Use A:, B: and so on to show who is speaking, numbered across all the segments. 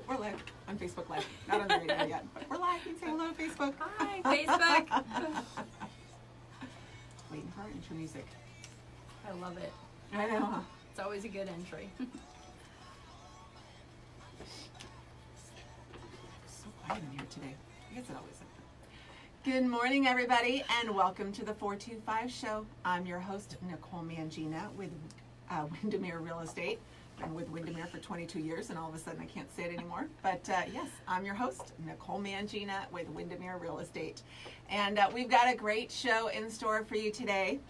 A: we're live on Facebook Live. Not on the radio yet, but we're live. You can say hello to Facebook.
B: Hi, Facebook.
A: Waiting for our intro music.
B: I love it.
A: I know, huh?
B: It's always a good entry.
A: So quiet in here today. I guess it always is. Good morning, everybody, and welcome to the 425 show. I'm your host, Nicole Mangina, with Windermere Real Estate. Been with Windermere for 22 years, and all of a sudden I can't say it anymore. But yes, I'm your host, Nicole Mangina, with Windermere Real Estate. And we've got a great show in store for you today.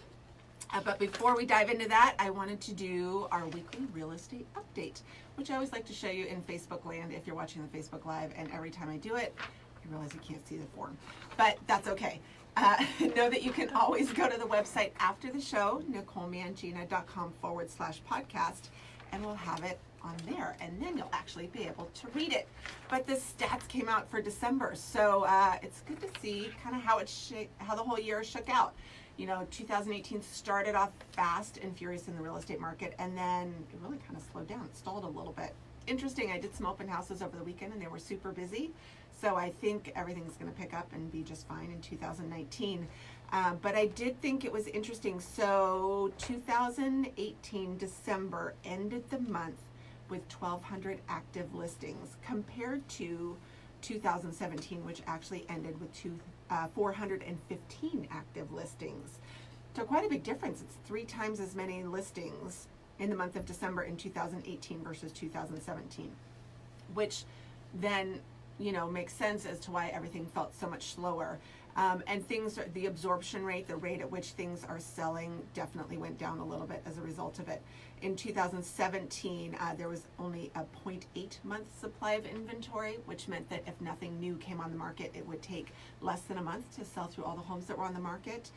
A: But before we dive into that, I wanted to do our weekly real estate update, which I always like to show you in Facebook land if you're watching the Facebook Live. And every time I do it, I realize you can't see the form, but that's okay. Know that you can always go to the website after the show, NicoleMangina.com/podcast, and we'll have it on there, and then you'll actually be able to read it. But the stats came out for December, so it's good to see kind of how the whole year shook out. You know, 2018 started off fast and furious in the real estate market, and then it really kind of slowed down. It stalled a little bit. Interesting, I did some open houses over the weekend, and they were super busy. So I think everything's going to pick up and be just fine in 2019. But I did think it was interesting. So 2018 December ended the month with 1,200 active listings compared to 2017, which actually ended with 415 active listings. So quite a big difference. It's 3 times as many listings in the month of December in 2018 versus 2017, which then, you know, makes sense as to why everything felt so much slower. And the absorption rate, the rate at which things are selling, definitely went down a little bit as a result of it. In 2017, there was only a 0.8 month supply of inventory, which meant that if nothing new came on the market, it would take less than a month to sell through all the homes that were on the market.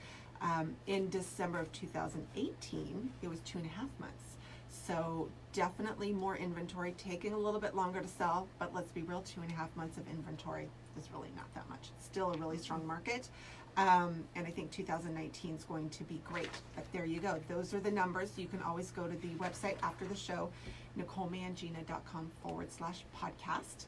A: In December of 2018, it was 2.5 months. So definitely more inventory, taking a little bit longer to sell, but let's be real, 2.5 months of inventory is really not that much. It's still a really strong market. And I think 2019 is going to be great. But there you go. Those are the numbers. You can always go to the website after the show, NicoleMangina.com/podcast.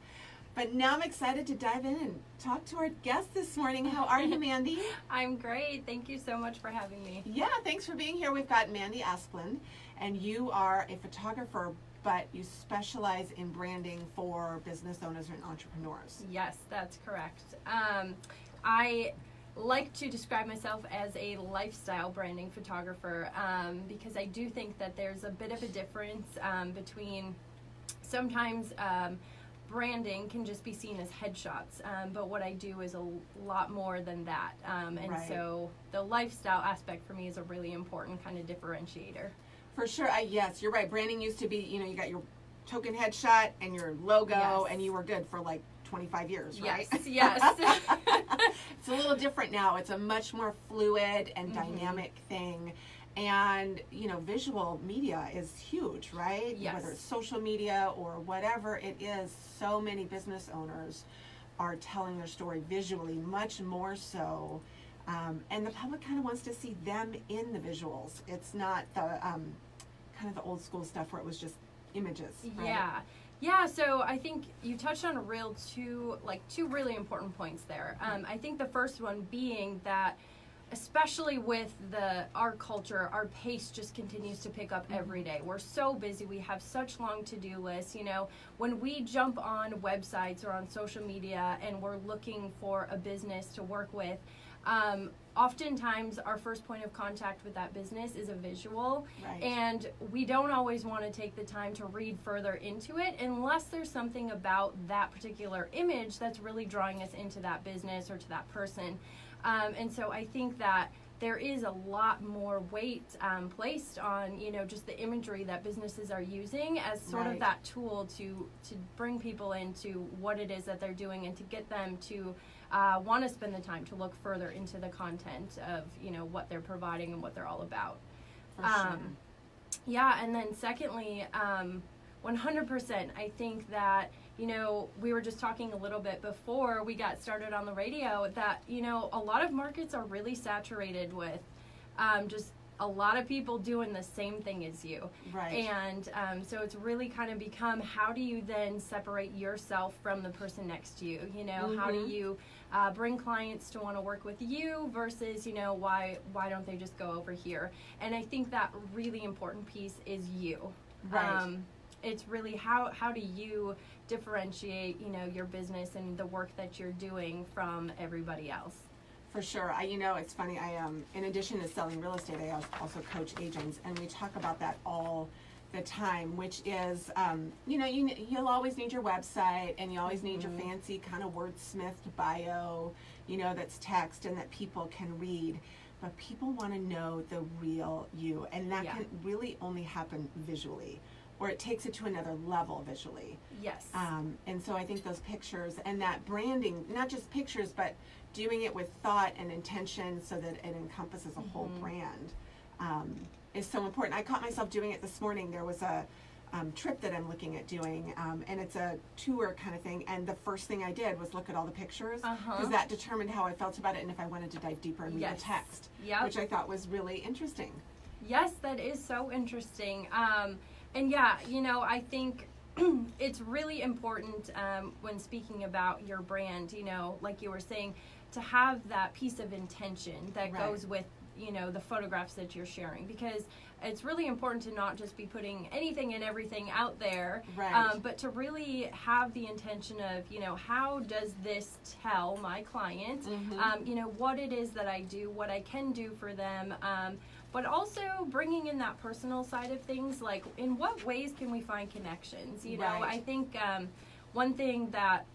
A: But now I'm excited to dive in and talk to our guest this morning. How are you, Mandi?
B: I'm great. Thank you so much for having me.
A: Yeah, thanks for being here. We've got Mandi Asplund, and you are a photographer, but you specialize in branding for business owners and entrepreneurs.
B: Yes, that's correct. I like to describe myself as a lifestyle branding photographer because I do think that there's a bit of a difference between sometimes branding can just be seen as headshots, but what I do is a lot more than that.
A: Right.
B: So the lifestyle aspect for me is a really important kind of differentiator.
A: For sure. Yes, you're right. Branding used to be, you know, you got your token headshot and your logo,
B: Yes.
A: and you were good for like 25 years, right?
B: Yes.
A: It's a little different now. It's a much more fluid and dynamic thing. And, you know, visual media is huge, right?
B: Yes.
A: Whether it's social media or whatever it is, so many business owners are telling their story visually, much more so. And the public kind of wants to see them in the visuals. It's not the kind of the old school stuff where it was just images, right?
B: Yeah, so I think you touched on two really important points there. I think the first one being that especially with our culture, our pace just continues to pick up every day. We're so busy. We have such long to-do lists. You know, when we jump on websites or on social media and we're looking for a business to work with, oftentimes our first point of contact with that business is a visual,
A: Right.
B: and we don't always want to take the time to read further into it unless there's something about that particular image that's really drawing us into that business or to that person. And so I think that there is a lot more weight placed on, you know, just the imagery that businesses are using as sort
A: Right.
B: of that tool to bring people into what it is that they're doing and to get them to want to spend the time to look further into the content of, you know, what they're providing and what they're all about.
A: For sure.
B: Yeah, and then secondly, 100%, I think that, you know, we were just talking a little bit before we got started on the radio that, you know, a lot of markets are really saturated with just a lot of people doing the same thing as you.
A: Right.
B: And so it's really kind of become, how do you then separate yourself from the person next to you? You know, how do you bring clients to want to work with you versus, you know, why don't they just go over here? And I think that really important piece is you.
A: Right.
B: It's really how do you differentiate, you know, your business and the work that you're doing from everybody else?
A: For sure. You know, it's funny. In addition to selling real estate, I also coach agents, and we talk about that all the time, which is, you know, you'll always need your website, and you always need your fancy kind of wordsmithed bio, you know, that's text and that people can read. But people want to know the real you, and that can really only happen visually, or it takes it to another level visually.
B: Yes.
A: And so I think those pictures and that branding, not just pictures, but doing it with thought and intention so that it encompasses a whole brand, is so important. I caught myself doing it this morning. There was a trip that I'm looking at doing, and it's a tour kind of thing, and the first thing I did was look at all the pictures, because that determined how I felt about it and if I wanted to dive deeper and read the text, which I thought was really interesting.
B: Yes, that is so interesting. And yeah, you know, I think it's really important when speaking about your brand, you know, like you were saying, to have that piece of intention that goes with, you know, the photographs that you're sharing, because it's really important to not just be putting anything and everything out there, but to really have the intention of, you know, how does this tell my client, you know, what it is that I do, what I can do for them, but also bringing in that personal side of things, like in what ways can we find connections, you know. I think one thing that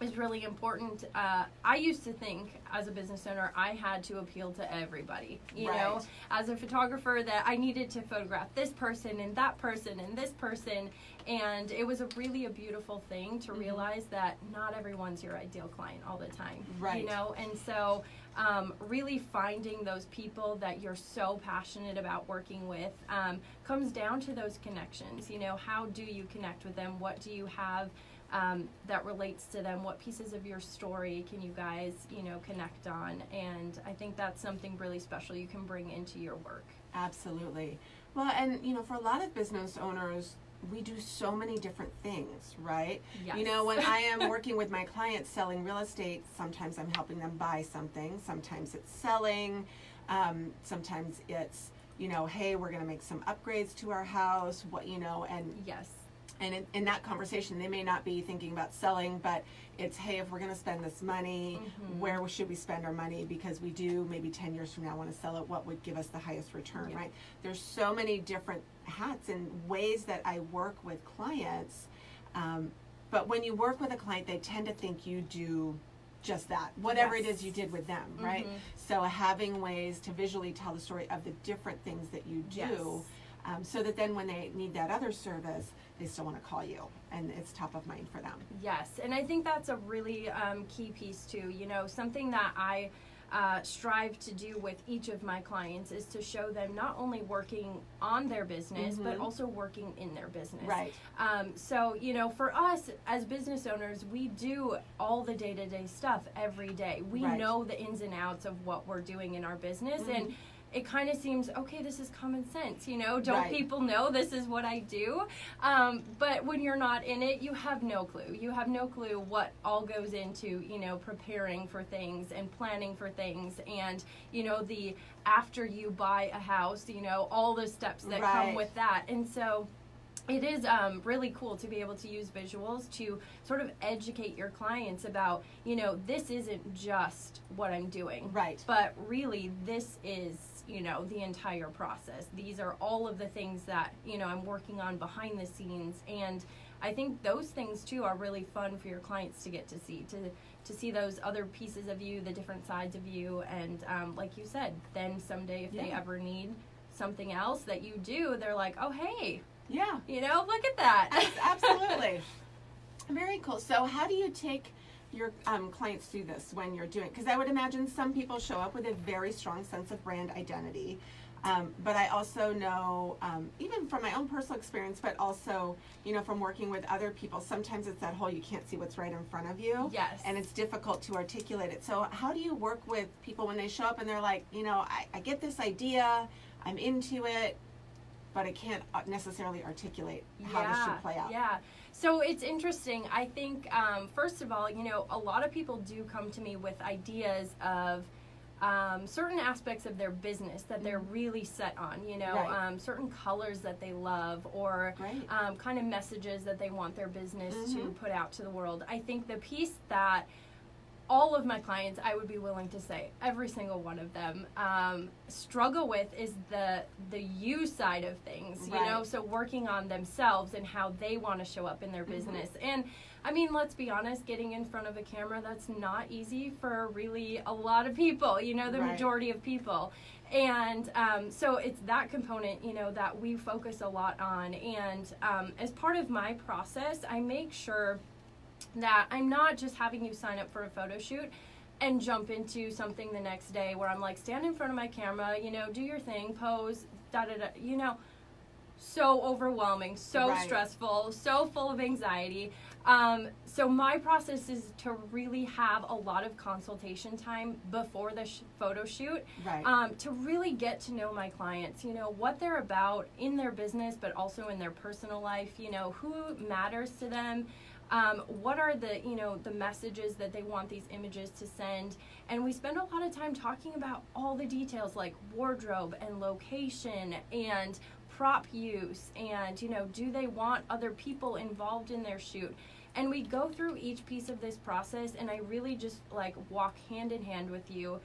B: is really important, I used to think as a business owner I had to appeal to everybody, you know, as a photographer, that I needed to photograph this person and that person and this person, and it was really a beautiful thing to realize that not everyone's your ideal client all the time, you know. And so really finding those people that you're so passionate about working with comes down to those connections, you know. How do you connect with them? What do you have that relates to them? What pieces of your story can you guys, you know, connect on? And I think that's something really special you can bring into your work.
A: Absolutely. Well, and you know, for a lot of business owners, we do so many different things, right?
B: Yes.
A: You know, when I am working with my clients selling real estate, sometimes I'm helping them buy something, sometimes it's selling, sometimes it's, you know, hey, we're going to make some upgrades to our house, what, you know, and and in that conversation, they may not be thinking about selling, but it's, hey, if we're going to spend this money, where should we spend our money? Because we do maybe 10 years from now want to sell it. What would give us the highest return, right? There's so many different hats and ways that I work with clients. But when you work with a client, they tend to think you do just that, whatever it is you did with them, right? So having ways to visually tell the story of the different things that you do, so that then when they need that other service, they still want to call you, and it's top of mind for them.
B: Yes, and I think that's a really key piece too. You know, something that I strive to do with each of my clients is to show them not only working on their business, but also working in their business. Right. So, you know, for us as business owners, we do all the day-to-day stuff every day. We know the ins and outs of what we're doing in our business, and it kind of seems, okay, this is common sense, you know, don't people know this is what I do? But when you're not in it, you have no clue. You have no clue what all goes into, you know, preparing for things and planning for things, and, you know, the after you buy a house, you know, all the steps that come with that. And so it is really cool to be able to use visuals to sort of educate your clients about, you know, this isn't just what I'm doing. But really, this is, you know, the entire process. These are all of the things that, you know, I'm working on behind the scenes. And I think those things, too, are really fun for your clients to get to see those other pieces of you, the different sides of you. And like you said, then someday if they ever need something else that you do, they're like, oh, hey, you know, look at that.
A: Absolutely. Very cool. So how do you take your clients through this when you're doing, because I would imagine some people show up with a very strong sense of brand identity, but I also know, even from my own personal experience, but also, you know, from working with other people, sometimes it's that whole you can't see what's right in front of you, and it's difficult to articulate it. So how do you work with people when they show up and they're like, you know, I get this idea, I'm into it, but I can't necessarily articulate how this should play out.
B: Yeah. So it's interesting. I think, first of all, you know, a lot of people do come to me with ideas of certain aspects of their business that they're really set on, you know,
A: Right.
B: certain colors that they love, or
A: Great.
B: kind of messages that they want their business to put out to the world. I think the piece that all of my clients, I would be willing to say, every single one of them, struggle with is the you side of things, you know,
A: Right.
B: so working on themselves and how they want to show up in their business. And I mean, let's be honest, getting in front of a camera, that's not easy for really a lot of people, you know, the
A: Right.
B: majority of people. And so it's that component, you know, that we focus a lot on. And as part of my process, I make sure that I'm not just having you sign up for a photo shoot and jump into something the next day where I'm like, stand in front of my camera, you know, do your thing, pose, you know, so overwhelming, so
A: Right.
B: stressful, so full of anxiety. So my process is to really have a lot of consultation time before the photo shoot,
A: Right.
B: to really get to know my clients, you know, what they're about in their business, but also in their personal life, you know, who matters to them. What are the, you know, the messages that they want these images to send? And we spend a lot of time talking about all the details like wardrobe and location and prop use and, you know, do they want other people involved in their shoot? And we go through each piece of this process, and I really just like walk hand in hand with you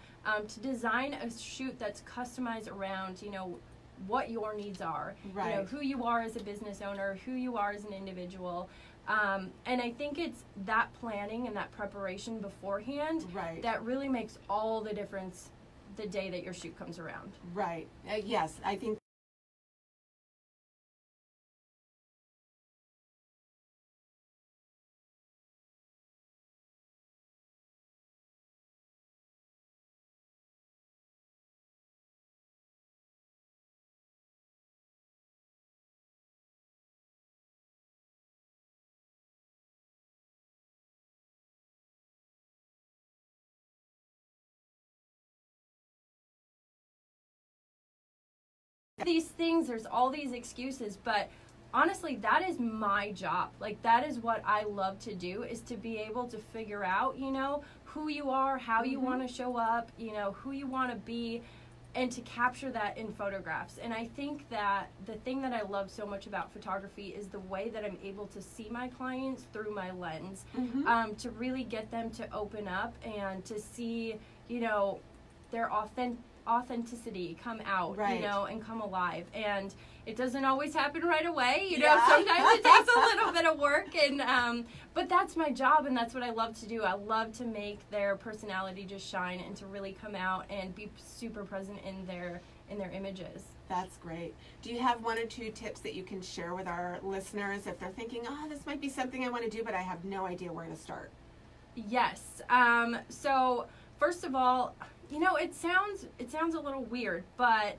B: to design a shoot that's customized around, you know, what your needs are,
A: Right.
B: you know, who you are as a business owner, who you are as an individual. And I think it's that planning and that preparation beforehand
A: Right.
B: that really makes all the difference the day that your shoot comes around.
A: Right. Yes, I think
B: These things, there's all these excuses, but honestly, that is my job. Like, that is what I love to do, is to be able to figure out, you know, who you are, how you want to show up, you know, who you want to be, and to capture that in photographs. And I think that the thing that I love so much about photography is the way that I'm able to see my clients through my lens, to really get them to open up and to see, you know, their authenticity come out,
A: Right.
B: you know, and come alive. And it doesn't always happen right away, you know.
A: Yeah.
B: Sometimes it takes a little bit of work, and but that's my job, and that's what I love to do. I love to make their personality just shine and to really come out and be super present in their images.
A: that's great. Do you have one or two tips that you can share with our listeners if they're thinking, oh, this might be something I want to do, but I have no idea where to start?
B: Yes. So first of all, you know, it sounds a little weird, but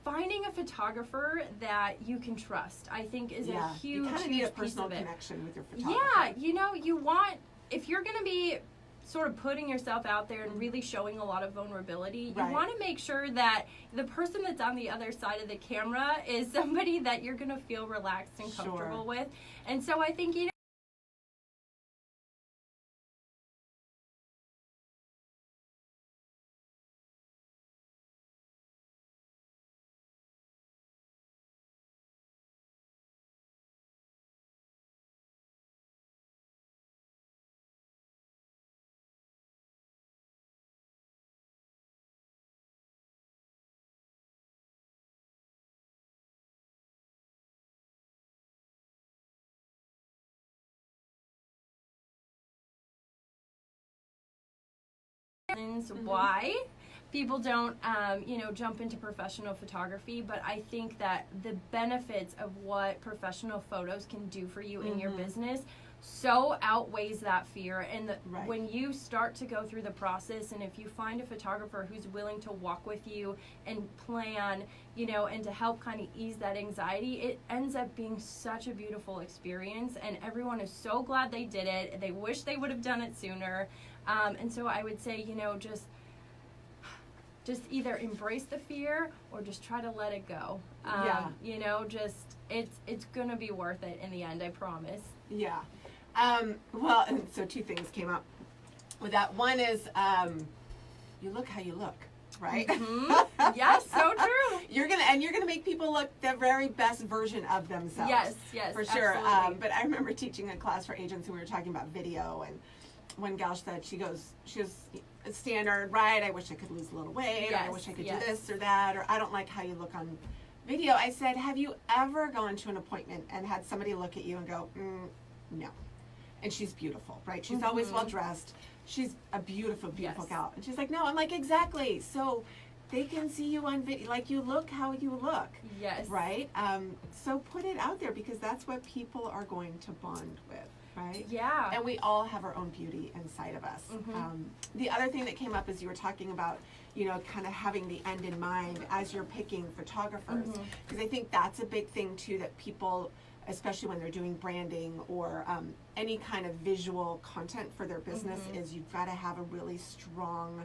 B: finding a photographer that you can trust, I think, is a huge,
A: you kind of need a
B: huge piece
A: personal
B: of it.
A: connection with your photographer.
B: Yeah, you know, if you're going to be sort of putting yourself out there and really showing a lot of vulnerability, you
A: Right.
B: want to make sure that the person that's on the other side of the camera is somebody that you're going to feel relaxed and
A: Sure.
B: comfortable with. And so I think, you know, reasons why people don't, you know, jump into professional photography, but I think that the benefits of what professional photos can do for you in your business so outweighs that fear. And
A: Right.
B: when you start to go through the process, and if you find a photographer who's willing to walk with you and plan, you know, and to help kind of ease that anxiety, it ends up being such a beautiful experience, and everyone is so glad they did it. They wish they would have done it sooner. And so I would say, you know, just just either embrace the fear or just try to let it go.
A: Yeah.
B: You know, just it's gonna be worth it in the end, I promise.
A: Yeah. Well, and so two things came up with that. One is you look how you look, right?
B: Mm-hmm. Yes, so true.
A: You're gonna make people look the very best version of themselves.
B: Yes,
A: for sure.
B: absolutely.
A: But I remember teaching a class for agents, and we were talking about video, and one gal said, she was standard, right? I wish I could lose a little weight, or I
B: Yes,
A: wish I could
B: yes.
A: do this or that, or I don't like how you look on video. I said, have you ever gone to an appointment and had somebody look at you and go, no? And she's beautiful, right? She's always well dressed. She's a beautiful, beautiful
B: Yes.
A: gal. And she's like, no. I'm like, exactly. So they can see you on video, like you look how you look,
B: Yes.
A: right? So put it out there, because that's what people are going to bond with, right?
B: Yeah.
A: And we all have our own beauty inside of us. The other thing that came up is you were talking about, you know, kind of having the end in mind as you're picking photographers. Because I think that's a big thing too, that people, especially when they're doing branding or any kind of visual content for their business, is you've got to have a really strong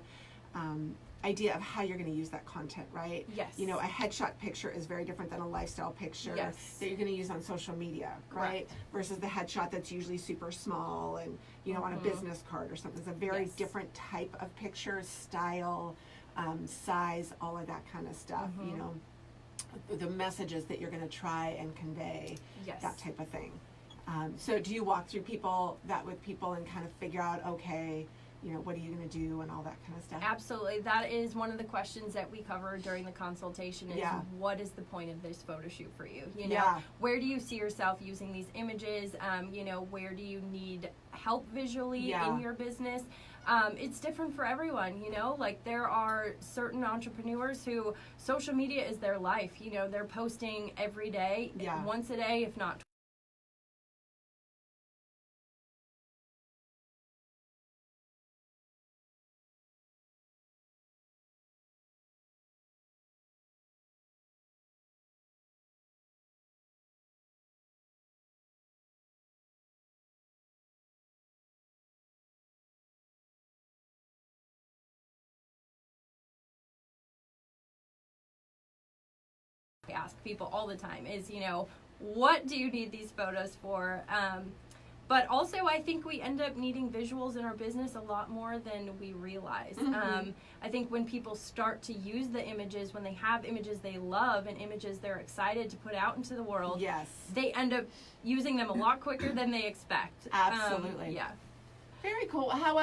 A: idea of how you're going to use that content, right?
B: Yes.
A: You know, a headshot picture is very different than a lifestyle picture
B: Yes.
A: that you're going to use on social media, right?
B: Right.
A: Versus the headshot that's usually super small and, you know, on a business card or something. It's a very
B: Yes.
A: different type of picture, style, size, all of that kind of stuff, you know, the messages that you're going to try and convey,
B: Yes.
A: that type of thing. So do you walk through with people and kind of figure out, okay, you know, what are you going to do and all that kind of stuff?
B: Absolutely. That is one of the questions that we cover during the consultation is
A: Yeah.
B: what is the point of this photo shoot for you? You know,
A: Yeah.
B: where do you see yourself using these images? You know, where do you need help visually
A: Yeah.
B: in your business? It's different for everyone, you know, like there are certain entrepreneurs who social media is their life. You know, they're posting every day,
A: Yeah.
B: once a day, if not ask people all the time is, you know, what do you need these photos for? But also, I think we end up needing visuals in our business a lot more than we realize. I think when people start to use the images, when they have images they love and images they're excited to put out into the world,
A: Yes.
B: they end up using them a lot quicker than they expect.
A: Absolutely.
B: Yeah.
A: Very cool. How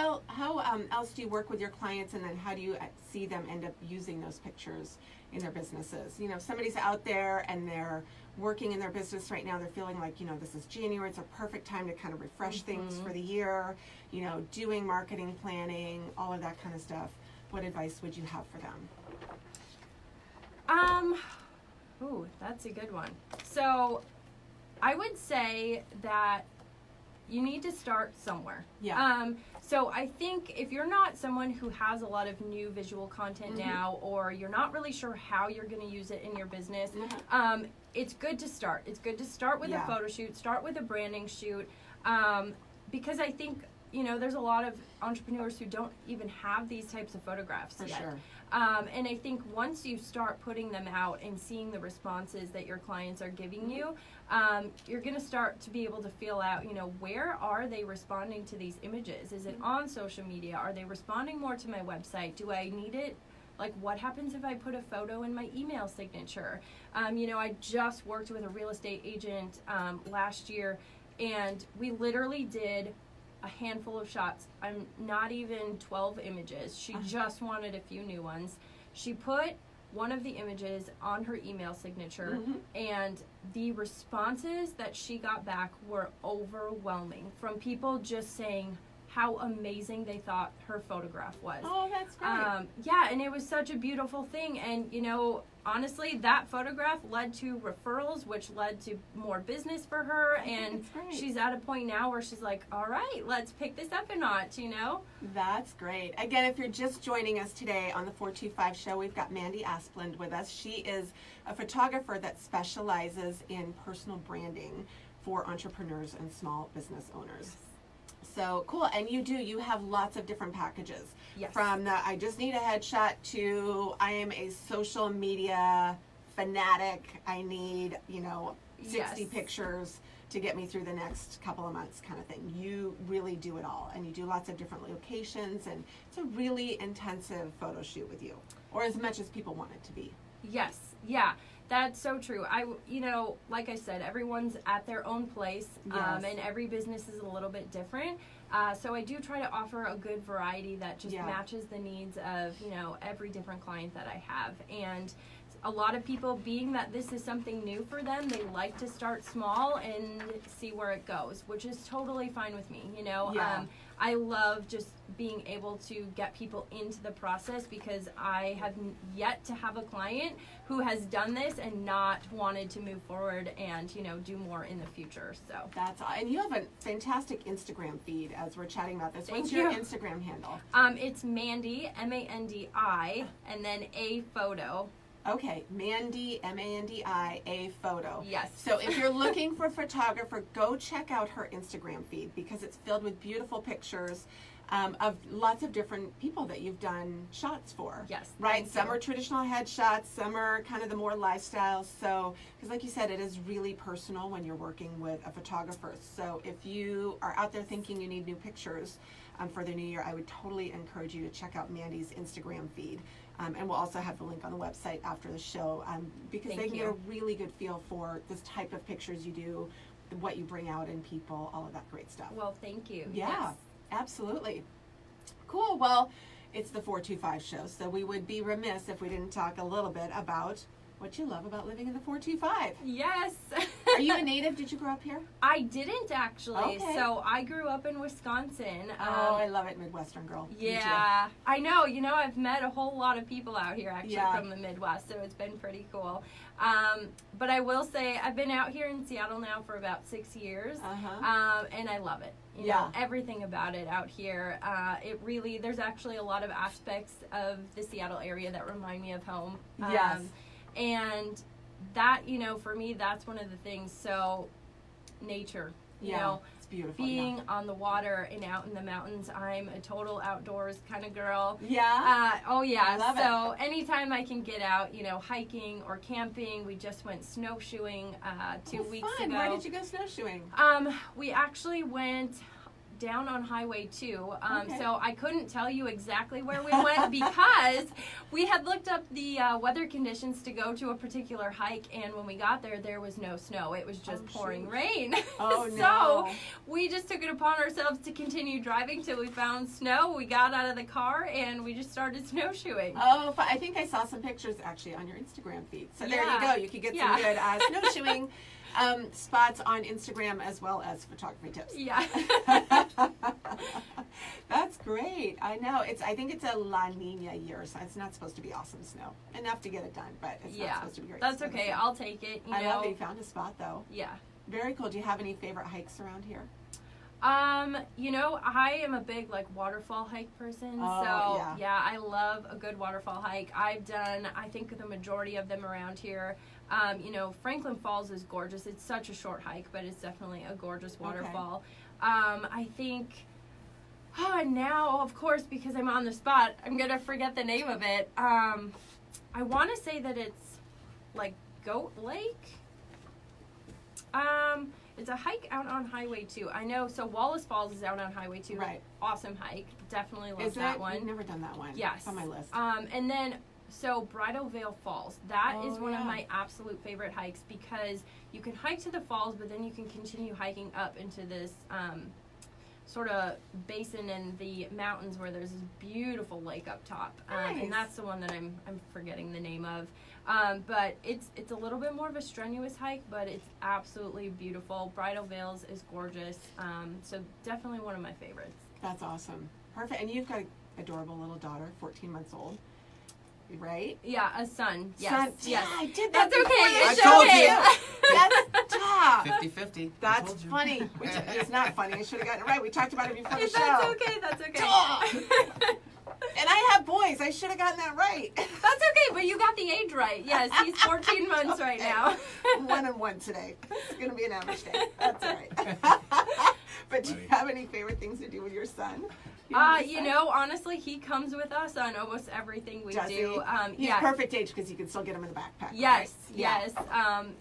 A: else do you work with your clients, and then how do you see them end up using those pictures in their businesses? You know, if somebody's out there and they're working in their business right now, they're feeling like, you know, this is January, it's a perfect time to kind of refresh things for the year, you know, doing marketing planning, all of that kind of stuff. What advice would you have for them?
B: Ooh, that's a good one. So I would say that you need to start somewhere.
A: Yeah.
B: So I think if you're not someone who has a lot of new visual content now, or you're not really sure how you're going to use it in your business, it's good to start. It's good to start with a photo shoot, start with a branding shoot, because I think, you know, there's a lot of entrepreneurs who don't even have these types of photographs yet.
A: Sure.
B: And I think once you start putting them out and seeing the responses that your clients are giving you, you're going to start to be able to feel out, you know, where are they responding to these images? Is it on social media? Are they responding more to my website? Do I need it? Like, what happens if I put a photo in my email signature? You know, I just worked with a real estate agent last year, and we literally did a handful of shots. I'm not even 12 images. She just wanted a few new ones. She put one of the images on her email signature, and the responses that she got back were overwhelming, from people just saying how amazing they thought her photograph was.
A: Oh, that's great.
B: Yeah, and it was such a beautiful thing. And, you know, honestly, that photograph led to referrals, which led to more business for her. And
A: that's great.
B: she's at a point now where she's like, all right, let's pick this up a notch, you know?
A: That's great. Again, if you're just joining us today on the 425 show, we've got Mandi Asplund with us. She is a photographer that specializes in personal branding for entrepreneurs and small business owners. So cool. And you have lots of different packages.
B: Yes.
A: From the I just need a headshot to I am a social media fanatic. I need, 60
B: Yes.
A: pictures to get me through the next couple of months kind of thing. You really do it all, and you do lots of different locations, and it's a really intensive photo shoot with you, or as much as people want it to be.
B: Yes. Yeah. That's so true. Like I said, everyone's at their own place,
A: Yes.
B: and every business is a little bit different. So I do try to offer a good variety that just
A: Yeah.
B: matches the needs of, every different client that I have. And a lot of people, being that this is something new for them, they like to start small and see where it goes, which is totally fine with me.
A: Yeah.
B: I love just being able to get people into the process, because I have yet to have a client who has done this and not wanted to move forward and, do more in the future. So
A: And you have a fantastic Instagram feed as we're chatting about this.
B: Thank
A: What's your
B: you.
A: Instagram handle?
B: It's Mandi, Mandi, and then a photo.
A: Okay, Mandi, Mandi, a photo.
B: Yes.
A: So if you're looking for a photographer, go check out her Instagram feed, because it's filled with beautiful pictures of lots of different people that you've done shots for.
B: Yes.
A: Right?
B: thank
A: Some
B: you.
A: are traditional headshots, some are kind of the more lifestyle. So, because like you said, it is really personal when you're working with a photographer. So if you are out there thinking you need new pictures for the new year, I would totally encourage you to check out Mandi's Instagram feed. And we'll also have the link on the website after the show, because
B: Thank
A: they can
B: you.
A: get a really good feel for this type of pictures you do, what you bring out in people, all of that great stuff.
B: Well, thank you.
A: Yeah,
B: Yes.
A: absolutely. Cool. Well, it's the 425 show, so we would be remiss if we didn't talk a little bit about what you love about living in the 425.
B: Yes.
A: Are you a native? Did you grow up here?
B: I didn't actually.
A: Okay.
B: So I grew up in Wisconsin.
A: I love it, Midwestern girl. Me too.
B: Yeah, I know. I've met a whole lot of people out here actually
A: Yeah.
B: from the Midwest, so it's been pretty cool. But I will say I've been out here in Seattle now for about 6 years, and I love it. You know, everything about it out here. There's actually a lot of aspects of the Seattle area that remind me of home.
A: Yes.
B: And that, for me, that's one of the things. So, nature, you know,
A: it's beautiful.
B: being on the water and out in the mountains. I'm a total outdoors kind of girl.
A: Yeah.
B: Oh yeah.
A: Love
B: So anytime I can get out, hiking or camping. We just went snowshoeing 2 weeks
A: fun.
B: ago.
A: Where did you go snowshoeing?
B: We actually went down on Highway 2.
A: Okay.
B: So I couldn't tell you exactly where we went because we had looked up the weather conditions to go to a particular hike, and when we got there, there was no snow. It was just pouring
A: shoot.
B: rain.
A: Oh,
B: So
A: no.
B: we just took it upon ourselves to continue driving till we found snow. We got out of the car and we just started snowshoeing.
A: Oh, I think I saw some pictures actually on your Instagram feed. So there you
B: Yeah.
A: go. You could get some
B: Yeah.
A: good snowshoeing spots on Instagram as well as photography tips.
B: Yeah.
A: That's great. I know. I think it's a La Nina year, so it's not supposed to be awesome snow. Enough to get it done, but it's not supposed to be great.
B: That's
A: snow.
B: okay. I'll take it.
A: I love that you found a spot though.
B: Yeah.
A: Very cool. Do you have any favorite hikes around here?
B: I am a big waterfall hike person.
A: Oh,
B: so
A: yeah.
B: I love a good waterfall hike. I've done, I think, the majority of them around here. Franklin Falls is gorgeous. It's such a short hike, but it's definitely a gorgeous waterfall. I think, now, of course, because I'm on the spot, I'm going to forget the name of it. I want to say that it's Goat Lake. It's a hike out on Highway 2. I know, so Wallace Falls is out on Highway 2.
A: Right.
B: Awesome hike. Definitely love
A: Is
B: that
A: it?
B: one.
A: I've never done that one.
B: Yes.
A: It's on my list.
B: And then, so Bridal Veil Falls. That is one
A: yeah.
B: of my absolute favorite hikes because you can hike to the falls, but then you can continue hiking up into this sort of basin in the mountains where there's this beautiful lake up top.
A: Nice.
B: And that's the one that I'm forgetting the name of. But it's a little bit more of a strenuous hike, but it's absolutely beautiful. Bridal Veils is gorgeous. So definitely one of my favorites.
A: That's awesome. Perfect. And you've got an adorable little daughter, 14 months old, right?
B: Yeah, a son. Yes.
A: Son.
B: Yes.
A: Yeah, I did that.
B: That's okay.
A: before
B: It's
A: the
C: told
A: show.
C: you.
A: That's tough.
C: 50-50. I
A: That's
C: told you.
A: funny. Which is not funny. I should have gotten it right. We talked about it before the show.
B: That's okay. That's okay.
A: Duh. And I have boys. I should have gotten that right.
B: That's okay, but you got the age right. Yes, he's 14 months right now.
A: 1 and 1 today. It's going to be an average day. That's all right. But do you
C: funny.
A: have any favorite things to do with your son?
B: You know, honestly, he comes with us on almost everything we
A: Does
B: do.
A: he? He's
B: Yeah.
A: perfect age because you can still get him in the backpack.
B: Yes,
A: right? Yeah.
B: yes.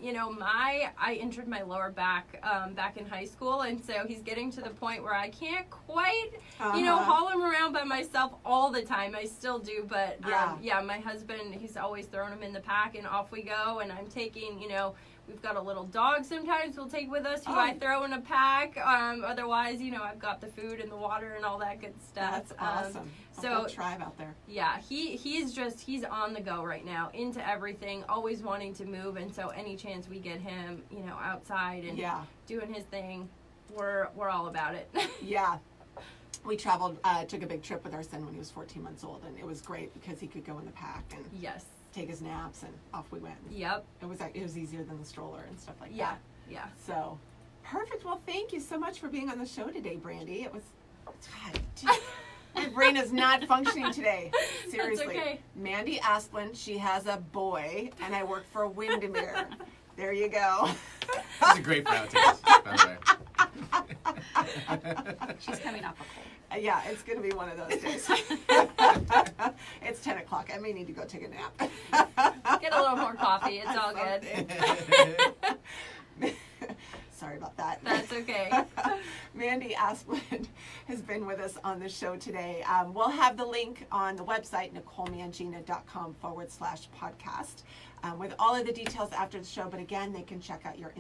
B: You know, I injured my lower back back in high school, and so he's getting to the point where I can't quite, you know, haul him around by myself all the time. I still do, but yeah, my husband, he's always throwing him in the pack, and off we go. And I'm taking, you know, we've got a little dog sometimes we'll take with us who I throw in a pack. Otherwise, you know, I've got the food and the water and all that good stuff.
A: That's awesome.
B: So
A: tribe out there.
B: Yeah, he's on the go right now, into everything, always wanting to move, and so any chance we get him, you know, outside and doing his thing, we're all about it.
A: Yeah. We traveled, took a big trip with our son when he was 14 months old, and it was great because he could go in the pack and
B: Yes.
A: take his naps, and off we went.
B: Yep.
A: It was easier than the stroller and stuff like
B: Yeah.
A: that.
B: Yeah.
A: So, perfect. Well, thank you so much for being on the show today, Brandy. It was, God, my brain is not functioning today. Seriously.
B: That's okay.
A: Mandi Asplund, she has a boy, and I work for Windermere. There you go.
C: These are great for outtakes, by the way.
D: She's coming off a cold.
A: Yeah, it's going to be one of those days. It's 10 o'clock. I may need to go take a nap.
B: Get a little more coffee. It's all good.
A: Sorry about that.
B: That's okay.
A: Mandi Asplund has been with us on the show today. We'll have the link on the website, NicoleMangina.com/podcast, with all of the details after the show. But again, they can check out your